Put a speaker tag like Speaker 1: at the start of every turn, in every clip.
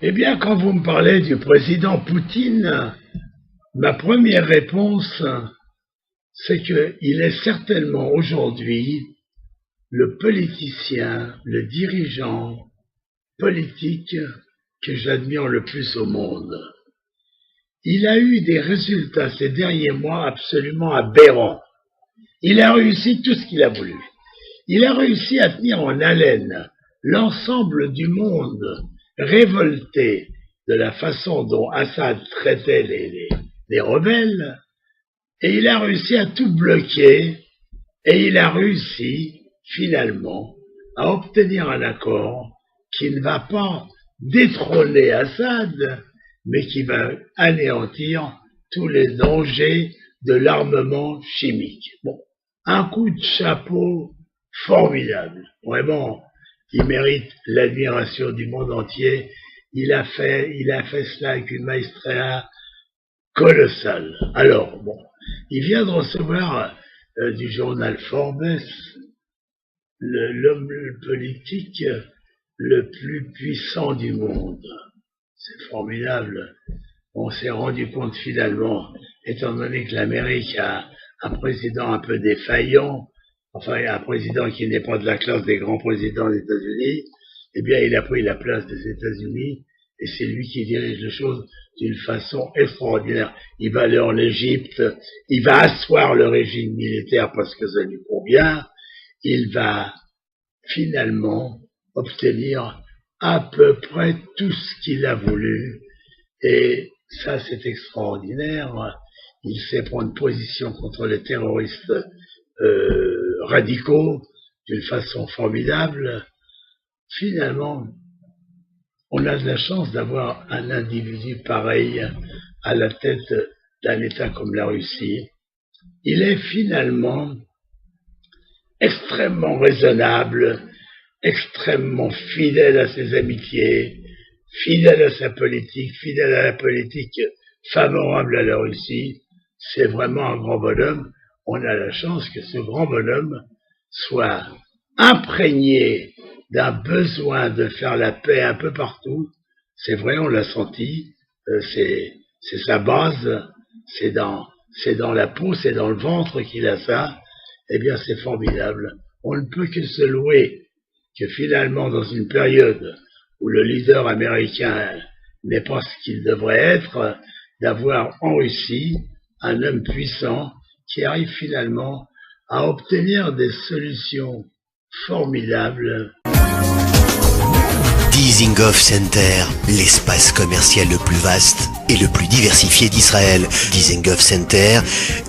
Speaker 1: Eh bien, quand vous me parlez du président Poutine, ma première réponse, c'est qu'il est certainement aujourd'hui le politicien, le dirigeant politique que j'admire le plus au monde. Il a eu des résultats ces derniers mois absolument aberrants. Il a réussi tout ce qu'il a voulu. Il a réussi à tenir en haleine l'ensemble du monde révolté de la façon dont Assad traitait les rebelles, et il a réussi à tout bloquer, et il a réussi finalement à obtenir un accord qui ne va pas détrôner Assad, mais qui va anéantir tous les dangers de l'armement chimique. Bon, un coup de chapeau formidable. Vraiment, il mérite l'admiration du monde entier. Il a fait cela avec une maestria colossale. Alors, bon, il vient de recevoir du journal Forbes l'homme politique le plus puissant du monde. C'est formidable. On s'est rendu compte finalement, étant donné que l'Amérique a un président un peu défaillant, enfin un président qui n'est pas de la classe des grands présidents des États-Unis, eh bien il a pris la place des États-Unis et c'est lui qui dirige les choses d'une façon extraordinaire. Il va aller en Égypte, il va asseoir le régime militaire parce que ça lui convient, il va finalement obtenir à peu près tout ce qu'il a voulu, et ça c'est extraordinaire. Il sait prendre position contre les terroristes radicaux d'une façon formidable. Finalement, on a de la chance d'avoir un individu pareil à la tête d'un État comme la Russie. Il est finalement extrêmement raisonnable, extrêmement fidèle à ses amitiés, fidèle à sa politique, fidèle à la politique favorable à la Russie. C'est vraiment un grand bonhomme. On a la chance que ce grand bonhomme soit imprégné d'un besoin de faire la paix un peu partout. C'est vrai, on l'a senti, c'est sa base, c'est dans la peau, c'est dans le ventre qu'il a ça. Eh bien, c'est formidable. On ne peut que se louer que finalement, dans une période où le leader américain n'est pas ce qu'il devrait être, d'avoir en Russie un homme puissant qui arrive finalement à obtenir des solutions formidables.
Speaker 2: Dizengoff Center, l'espace commercial le plus vaste et le plus diversifié d'Israël. Dizengoff Center,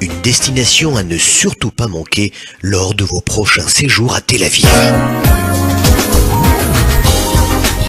Speaker 2: une destination à ne surtout pas manquer lors de vos prochains séjours à Tel Aviv.